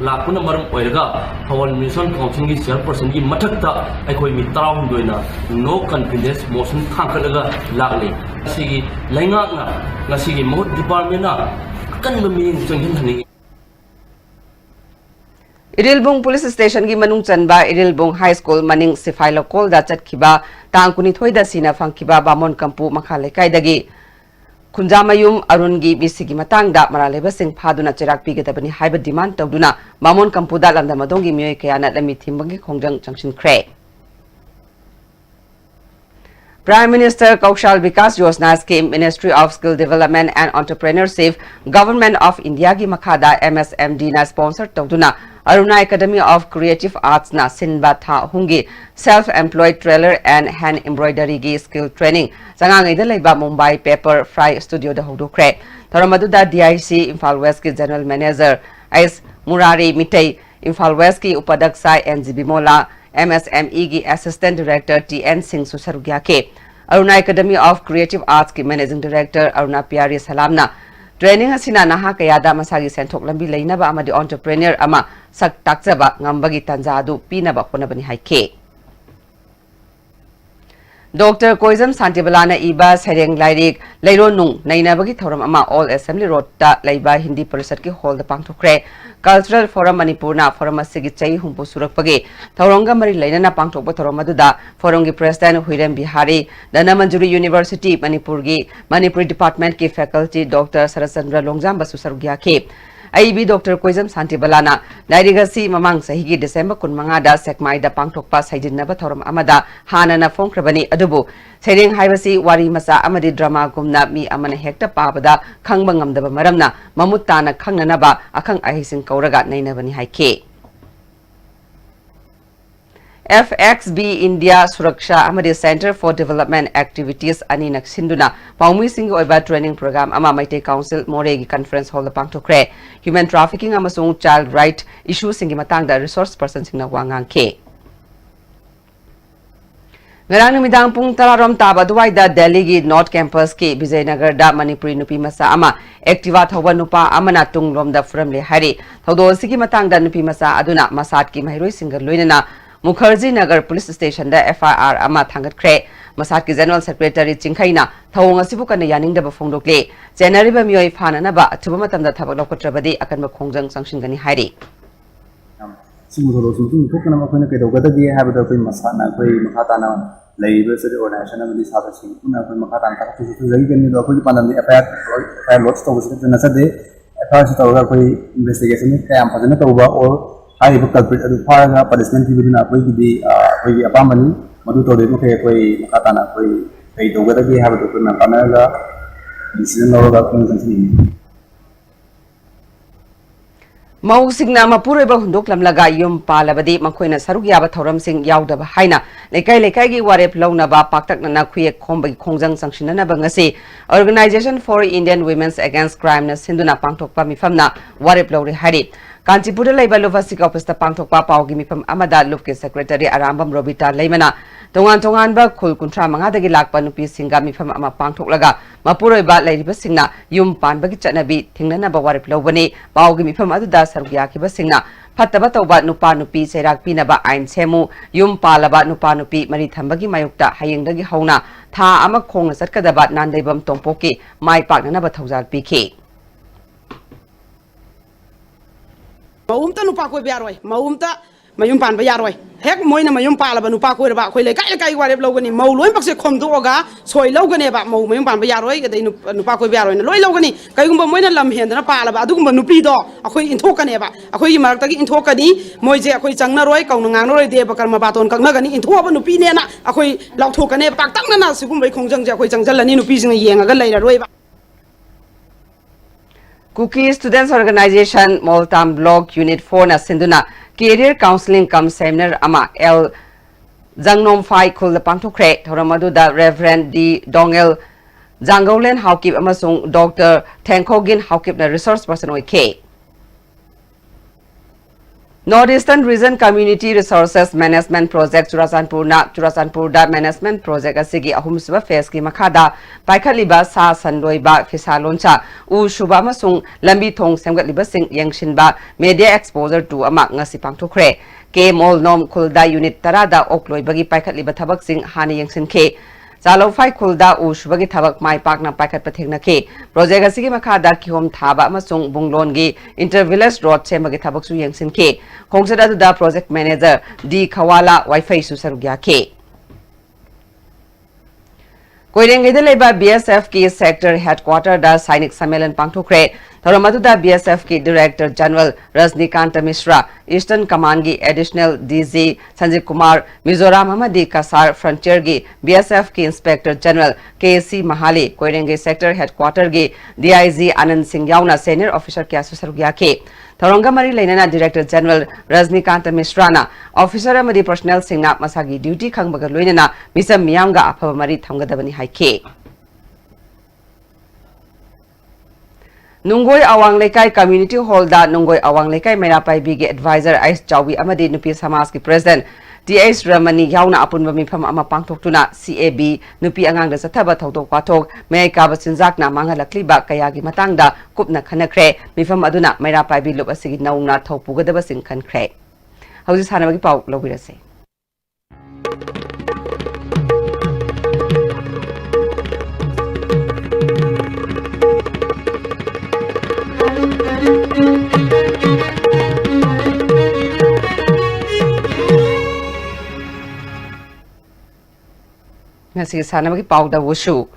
lakuna maram oiraga Thawal Municipal Council gi chairperson gi mathakta aikoi mi tara humdoina no confidence motion thangkalaga lakli sigi lainga na ngasigi mohut department na kan mami changhin thani Irilbung Police Station gi manung chanba Irilbung High School maning Sifai Lokol da chatkhiba tangkuni thoida sina phangkhiba Bamon Kampu makhale kaidagi Khunjamayum Arun gi bisigi matangda maraleba sing phaduna chirak pigadabani haiba demand tawduna Bamon Kampu da lamda madongi miyoi kayana lami thimbagi khongjang changshin khre Prime Minister Kaushal Vikas Yojana Scheme Ministry of Skill Development and Entrepreneurship Government of India gi makhada MSMD na sponsor tawduna Aruna Academy of Creative Arts na sinba tha hungi self-employed trailer and hand embroidery gi skill training sangangai da leiba Mumbai Paper Fry Studio da hodokre thoramadu da DIC Imphal West ki General Manager S Murari Mitei Imphal West ki Upadaksa NGB Mola MSME ki Assistant Director TN Singh Susarugya ke Aruna Academy of Creative Arts ki Managing Director Aruna Pyari Salamna Training asina naha kayada masagi senthok lambi leinaba amadi entrepreneur ama sak takjaba ngambagi tanja adu pinaba honabani haike Dr. Koizam Santibalana iba sereng lairik leiro nung nainabagi thoram ama All Assembly Road ta leiba Hindi Parishad ki hall da pangthokre Cultural Forum Manipurna forum asigi chai humpu surakpagi thoronga mari leinana pangthokpa thoram aduda forum gi President Huirem Bihari Danamanjuri University Manipur Department ki faculty Dr. Sarachandra Longjam basu sarugya ke AIB Dr. Koizam Santibalana Nairigasi Mamang Sahigi December Kunmangada Sekmai da Pangtokpa Saidinaba Thoram Amada Hanana Fonkrabani Adubu Sering Haivasi Wari Masa Amadi Drama Gumna Mi Amana Hector Pabada Kangbangam the Maramna Mamutana Kanganaba Akang Ahisin Kauragat Nainabani Haike FXB India Suraksha Amadi Center for Development Activities Aninak Sinduna Paumi Singo Oiba Training Program Ama Maite Council Moregi Conference Hall the Pangtokre Human Trafficking Amasung Child Right Issues Singi Matangda Resource Person Singna Wangang Ke Ngarang numidang pung talarom taba duwai da Delhi gi North Campus ki Vijaynagar da Manipuri nupi masa ama Activa thoba nupa amana tunglom da furam le hari thodo sigi matangda nupi masa aduna masat ki mahiroi singar loinana Mukherjee Nagar Police Station da FIR ama thangat kre Masat ki General Secretary Chingkhaina thawong asibu kan yaning da bafong dokle January ba mioi phana na ba thuba matam da thabak lokotrabadi akan ba khongjang sangshin gani hari Simuro sumtu thokna ma khona kedo gada gi ha bada koi masana koi makhata na leibe se organization amadi saba sing kuna koi makhata ta ko su jagi gani do koi panam di FIR lots to se na sa de FIR se to ga koi investigation ka am padana to ba or I have a culprit at the fire punishment given up with the Apamani, Maduto, Koi, Katana, Koi, to whether they have a document Panaga, decision or that. Mau Signa Mapure Bahunduk Lamlaga Yum Palabadi, Makoina Sarugiaba Thoram Sing Yaudaba Haina, Lekai Warep Lonaba, Paktak Nana Kwe Kombi Kongzang Sanctionana Bangasi, Organization for Indian Women's Against Crime Sinduna Pangtok Pamifamna, Warep Lori Hari. Kanchipura Labor Lovasik Office the Pangtokpa Paugi Mipam Amada Lufke Secretary Arambam Robita Lemana, Tongan Ba Kul Kuntra Mangada Gilak Panupi Singa Mipam Ama Pangtoklaga, Mapuro Ba Lady Basingna, Yum Pan Bagitanabi, Tingana Bawarip Lovani, Paugi Mipam Aduda Sargiaki Basingna, Patabatoba Nupanupi, Serak Pinaba Ain Semu, Yum Palaba Nupanupi, Maritambagi Mayukta, Hayingdagi Hona, Ta Ama Kong Satkadabat Nandebam Tompoki, Mai Pagnaba Tozal PK. Maumta nupa ko biaroi maumta mayum pan ba yaroi hek moina mayum pala ba nupa ko ba khoi le kai warep logani mau loi pakse khom do ga soi logani ba mau mayum pan ba yaroi ga dei nupa ko biaroi na loi logani kai gumba moina lam hen na pala ba adu gumba nupi do akhoi inthok kane ba akhoi marak ta gi inthok kani moi je akhoi changna roi kaung ngang roi de ba karma baton kakna gani inthok ba nupi ne na akhoi lauk thok kane pak tak na sigum bai khongjang je akhoi changjal ani nupi sing yenga ga leira roi ba Cookie Students Organization Moltam Block Unit 4 na Sinduna Career Counseling Cum Seminar Ama L Zangnom Phai Khul Pangtokre Thoramadu da Reverend D Dongel Zangolen Haukip amasung Dr. Thankogin Haukip na resource person K Northeastern Region Community Resources Management Project Churasanpur da Management Project asigi ahumsuba phase ki makada paikhaliba sa sandoiba fisaloncha u shuba masung lambi thong semgatliba sing yangshinba media exposure to ama ngasi pangthokre ke mol nom khulda unit tarada okloibagi paikhatliba thabak sing hani yangshin ke Zalo Fai Kulda Ushbagi Tabak Mai Park na Pakat Patinaki, Project Asigi Makada Kihom Taba Masung Bunglongi, Intervillage Road Chemagi Tabak Su Yang Sinke, Kongsada da Project Manager D Kawala Wi-Fi Susarugya. Koirengidaleba BSF ki sector headquarter da Sainik Sammelan Pangtokre, Thoramatuda BSF ki Director General Rajnikant Mishra, Eastern Command ki Additional DG Sanjay Kumar, Mizoram Hamadi Kasar Frontier ki BSF ki Inspector General KC Mahali, Koirenge sector headquarter ki DIG Anand Singh Yauna Senior Officer ki Asusarugya ke. Thorongamari Lainana Director General Rajnikant Mishrana, Officer Amadi Personnel Singna Masagi Duty Kangbaga Luinana, Misam Miyanga Apamari Thangadabani Haike. Nungoi Awang Lekai Community Hall da Nungoi Awang Lekai Merapai Bigi Advisor Ais Jawi Amadi Nupi Samas ki President TS Ramani Yauna Apun Mifam Ama Pangtoktuna CAB Nupi Angang da Sataba Tautok Patok May Kabasinzak na Manga Lakliba Kayagi Matangda Kupna Kanakre Mifam Aduna Merapai Bi Lup Asigi Nauna Taupugadaba Sing Kankre. How's Hanamagi Pau Lobirase? Ngasi sana magi pau da wushu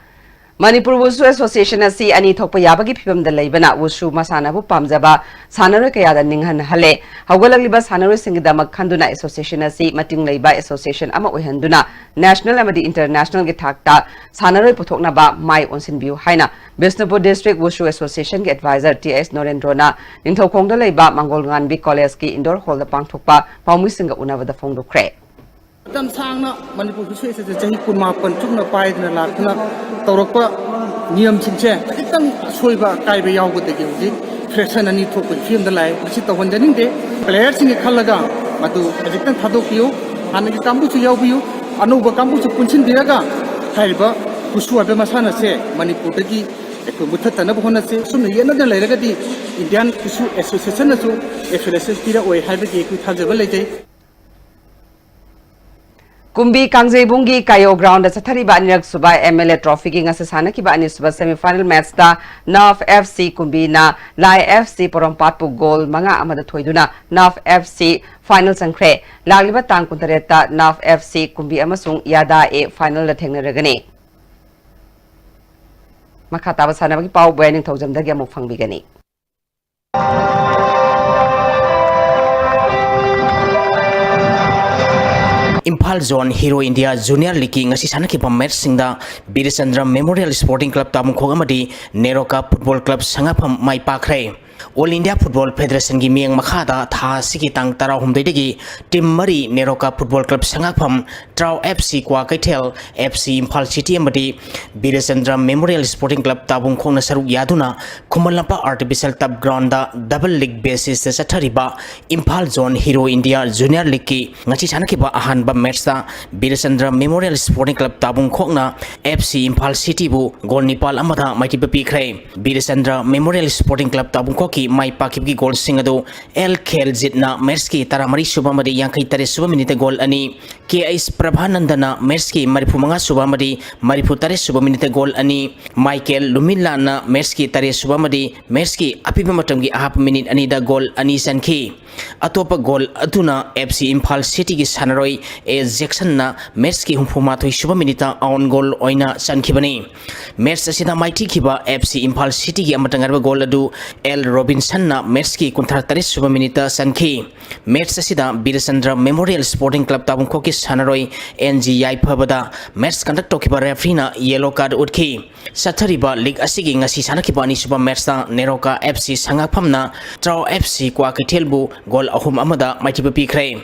Manipur Wushu Association asi ani thokpa yabagi phibam da leibana wushu masana bu pamjaba sanaroi kaya da ninghan hale hawgalaliba sanaroi singidamak khanduna association asi mating leiba association ama oihanduna national amadi international gi thakta sanaroi puthokna ba mai onsin biu haina Bisnupur district wushu association gi advisor TS Norendrona ningthokongda leiba mangol nganbi college ki indoor hall da pangthokpa paumi singa unawada phongdukre Tam sangna Manipur Wushu Association kunma panchukna paidna lakna tawrakpa niyam singse kitang soiba kaiba yawgudagi hujik fraction ani thokpa film da lai masi tawhanjaning de players ni khalaga madu ajiktan thadokpiyo hanagi kambu chu yawbiyo anuba kambu chu punsin biraga haiba wushu abe masana se Manipur dagi ekko muthatana bhona se sumna yena da lairagadi Indian Wushu Association na chu affiliation tira oi haiba ge ku thajaba leijai Kumbi Kangjebungi Kayo Ground Sathariba Anirak Subai MLA Trophy ki ngasasana ki ba ani suba semi-final match da NAF FC Kumbi na Lai FC Porompatpu goal mga amada thoiduna NAF FC final sangkre lagliba tang kuntareta NAF FC Kumbi amasung Yada e final la thengnaragani makata basana bagi pau bayaning thaujam dagi amuk fangbigani Impal Zone Hero India Junior League ngasi sana ki match singda Birichandra Memorial Sporting Club tamukho amadi Neroka Football Club sangapam mai pakre All India Football Federation gi miang makhada tha sigi tang tara humdei degi team mari Neroka Football Club sangapam Trau FC kwa Kaitel FC Impal City amadi Birichandra Memorial Sporting Club tabung khong na saruk yaduna Khumalapa Artificial Turf Ground da double league basis se sathariba Impal Zone Hero India Junior League ki ngachi sana ki ba ahan ba match da Birichandra Memorial Sporting Club tabung khong na FC Impal City bu gol nipal amada maiti pi khre Birichandra Memorial Sporting Club tabung ki mai pakip ki gol singado El Khel Jitna match ki taramari subamadi yankai tare suba minute gol ani KS Prabhanandana match ki marifu manga subamadi marifu tare suba minute gol ani Michael Lumilla na match ki tare subamadi match ki apiba matam ki ahap minute ani da gol ani sanki atopa gol aduna FC Impal City ki sanaroi e Jackson na match ki humphuma thoi suba minute on goal oina sankibani match asida maiti kiba FC Impal City ki amatangarba gol adu El Robinson na match ki kunthar suba minute sanki match asida Birichandra Memorial Sporting Club tabung ko ki sanaroi NGI phabada match conduct tokiba referee na yellow card utki sathariba league asigi ngasi sanaki ani suba match ta Neroka FC sangakpham na Trau FC kwa kithelbu gol ahum amada maitiba pikre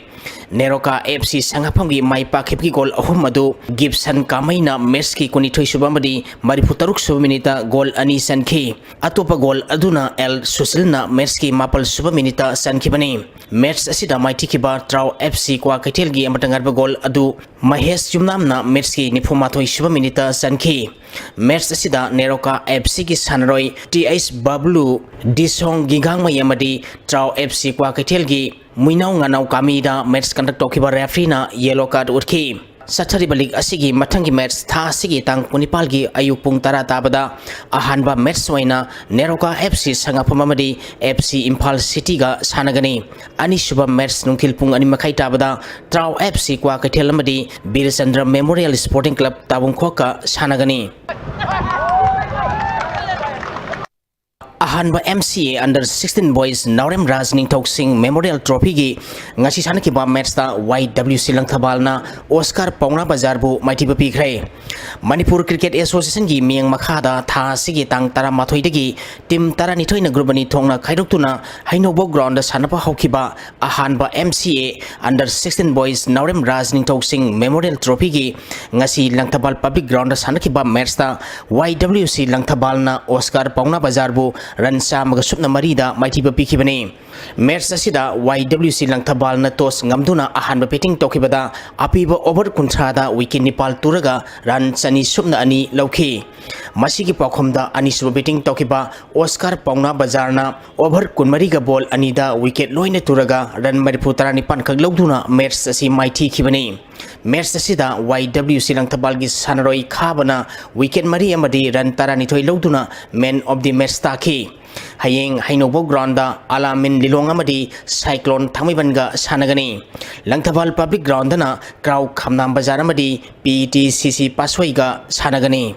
Neroka FC sangapam gi mai pakhip ki gol ahum adu Gibson Kamaina match ki kunithoi suba madi marifu taruk suba minute gol ani sanki atopa gol aduna El Susilna match ki mapal suba minute sanki bani match asida maiti kiba Trau FC kwa kaitel gi amatangar ba gol adu Mahesh Jumnam na match ki nifumathoi suba minute sanki match asida Neroka FC ki sanaroi TS Bablu Disong Gigang mayamadi Trau FC kwa kaitel gi Muinau nganau kami da match conduct tokiba referee na yellow card utki Sathari balik asigi matangi match tha asigi tang punipal gi ayuk pung tara tabada ahanba match waina Neroka FC sangapamamadi FC Impal City ga sanagani ani suba match nungkil pung ani makai tabada Trau FC kwa kathelamadi Birichandra Memorial Sporting Club tabung khoka sanagani ahanba MCA under 16 boys Naurem Rajning Toksing Memorial Trophy gi ngasi sana ki ba match ta YWC Langthabal na Oscar Pauna Bazar bu maiti ba pikre Manipur Cricket Association gi miang makhada tha sigi tang tara mathoi degi team tara ni thoina group ani thongna khaidoktuna Hainobo ground da sanapa haukiba ahanba MCA under 16 boys Naurem Rajning Toksing Memorial Trophy gi ngasi Langthabal public ground da sanaki ba match ta YWC Langthabal na Oscar Pauna Bazar bu Ransa magasupna marida maitiba pikibani match asida YWC Langthabal na tos ngamduna ahanba peting tokibada apiba over kuntrada wicket nipal turaga ran sani supna ani lauki masigi pakhomda ani suba beting tokiba Oscar Pauna Bazar na over kunmariga ball anida wicket loina turaga ran marifu tarani pan khag lauduna match asi maiti kibani match asida YWC Langthabal gi sanaroi khabana wicket mari amadi ran tarani thoi lauduna man of the match taki hayeng Hainobo ground da Alamin Lilong amadi Cyclone Thamibanga sanagani Langthabal public ground na Kraw Khamnam Bazar amadi PTCC Paswai ga sanagani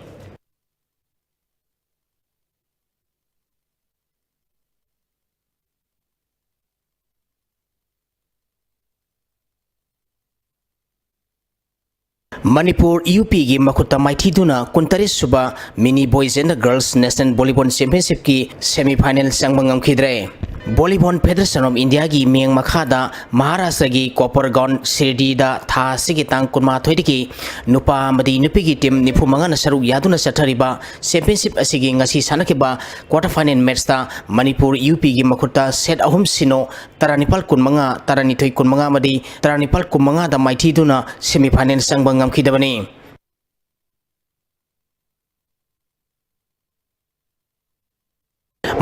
Manipur UP gi makuta maithiduna kuntari suba mini boys and girls national volleyball championship ki semi final sangbangam khidre Volleyball Federation of India gi miang makhada Maharashtra gi Kopargaon Shirdi da tha sigi tang kunma thoidiki nupa madi nupi gi team nipu manga na saru yaduna sathariba championship asigi ngasi sanakiba quarter final match ta Manipur UP gi makuta set ahum sino taranipal kunmanga taranithoi kunmanga madi taranipal kunmanga da maithiduna semi final sangbangam khidabani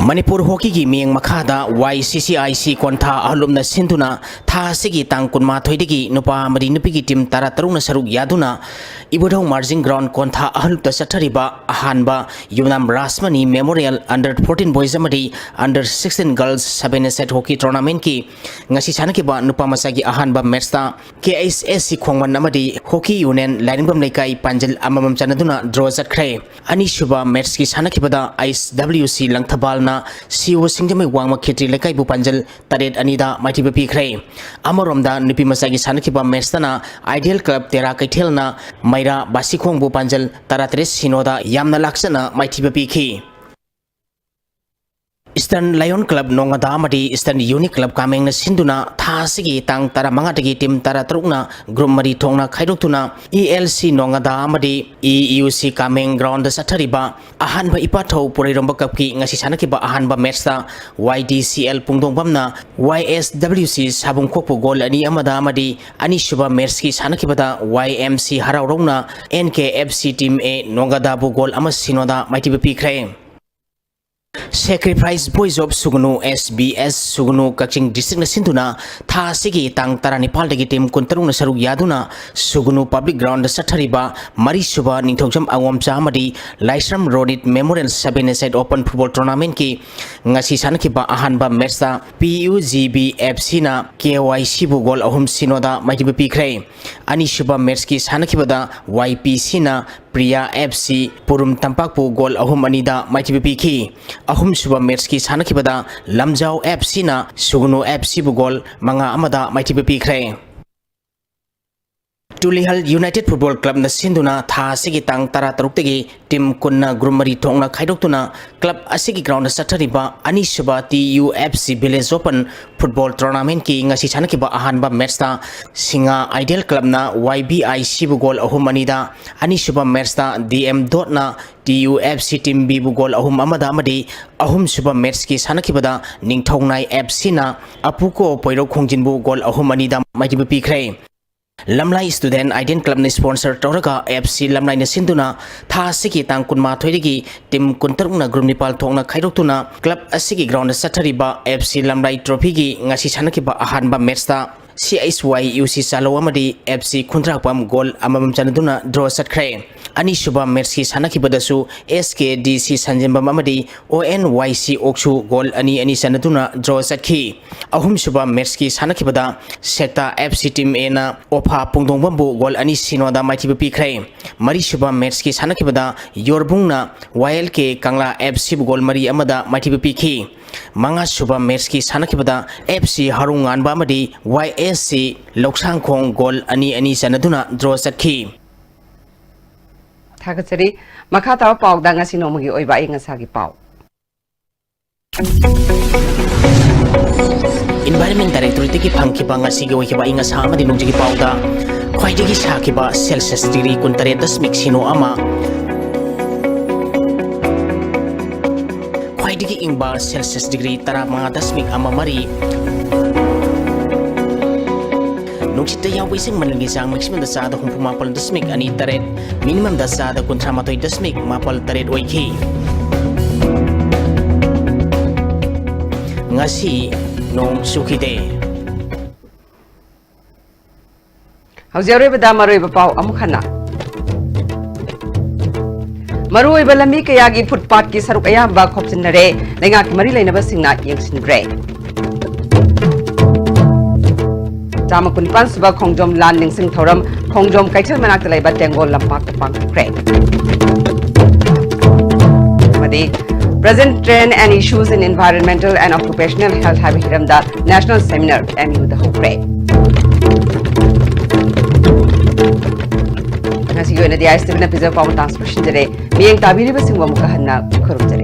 Manipur hockey gi miang makhada YCCIC kontha ahlumna sinduna tha sigi tang kunma thoidigi nupa mari nupi gi team tara taruna saruk yaduna ibodong margin ground kontha ahlupta sathariba ahanba yunam rasmani memorial under 14 boys amadi under 16 girls 7 set hockey tournament ki ngasi sanaki ba nupa masagi ahanba match ta KSSC khongwan amadi hockey union linebam leikai panjal amamam chanaduna draw zakhre ani shuba match ki sanaki bada ISWC langthabal na CEO Singjamai Wangma Khetri Lekai Bu Panjal Taret Anida Mighty Bapi Kray Amaromda Nipi Masagi Sanakiba Mestana Ideal Club Tera Kaitelna Maira Basikhong Bu Panjal Taratres Sinoda Yamna Laksana Mighty Bapi Ki Eastern Lion Club Nongada Amadi Eastern Unique Club Kameng na Sinduna Tha Sigi Tang Tara Mangatagi Team Tara Trukna Group Mari Tongna Khaidokuna ELC Nongada Amadi EUC Kameng Ground Sathariba Ahanba Ipatho Puriromba Kapki Ngasi Sanakiba Ahanba Matchta YDCL Pungdongbamna YSWC Sabung Kopu Gol Ani Amada Amadi Ani Shuba Merski Sanakibada YMC Haraurongna NKFC Team A Nongada Bu Gol Amas Sinoda Mighty Bapi Kray Sacrifice Boys of Sugunu SBS Sugunu Kaching District na Sinduna Tha Sigi Tang Taranipal dagi team kuntarung na sarug yaduna Sugunu Public Ground Sathariba Mari Suba Ningthogjam Awam Chamadi Laisram Rodit Memorial 7 Side Open Football Tournament ki ngasi sanakiba ahanba match ta PUGB FC na KYC bu gol ahum sinoda Mighty Bapi Kray ani shuba match ki sanakibada YPC na Priya FC Purum Tampakpu gol ahum anida Mighty Bapi ki ahum shuba match ki sanakibada Lamjau FC na Sugunu FC bu gol manga amada Mighty Bapi Kray Tulihal United Football Club na sinduna tha sigi tang tara taruktegi team kunna grumari thongna khaidoktuna club asigi ground sathariba ani suba TUFC Village Open Football Tournament ki ngasi chanakiba ahanba match ta Singa Ideal Club na YBI Sibu gol ahum anida ani suba match ta DM dot na TUFC Team B bu gol ahum amada amadi ahum suba match ki sanakibada Ningthongnai FC na Apuko Poiro Khongjin bu gol ahum anida Mighty Bapi Kray Lamlai Student Identity Club ni sponsor Toraga FC Lamlai na sinduna tha sigi tang kunma thoidigi team kuntarung na group nipal thongna khaidoktuna club asigi ground sathariba FC Lamlai trophy gi ngasi sanakiba ahanba match ta CSY UC Salo amadi FC Khundrakpam gol amamam chanaduna draw satkre ani shuba match ki sanakibadasu SKDC Sanjembam amadi ONYC Oksu gol ani sanaduna draw sakhi ahum shuba match ki sanakibada Sekta FC Team A na Opha Pungdongbambu gol ani sinoda Mighty Bapi Kray mari shuba match ki sanakibada Yorbung na YLK Kangla FC gol mari amada Mighty Bapi ki manga shuba match ki sanakibada FC Harungan ba amadi YSC Loksangkhong gol ani sanaduna draw sakhi Thakachari Makata Pau Danga Sinomagi Oiba Ingasagi Pau Environment Directorate ki phangkiba ngasigi oikiba inga sama di nungjigi pauda khwaidagi sakiba Celsius degree kuntare dasmik sino ama khwaidagi ingba Celsius degree tara mga dasmik ama mari nungchita yawi sing manlagi sang maximum da sada humpumapal dasmik ani taret minimum da sada kuntramatoy dasmik mapal taret oiki ngasi nong sukide Hauzare bada maroi bapau amukhana maroi balami kayagi footpath ki saruk ayamba khopsinare lenga ki mari leinaba singna yengsinre Jama kunpan suba khongjom lan ningsing thoram khongjom kaichal manak laiba tengol lampak tapang kre madi Present trend and issues in environmental and occupational health have hiram the national seminar MU the Hokre दी आइस पिजर पाव तांस प्रश्न जरे मियंग ताबीरी busing वमुका हन्ना खरुम जरे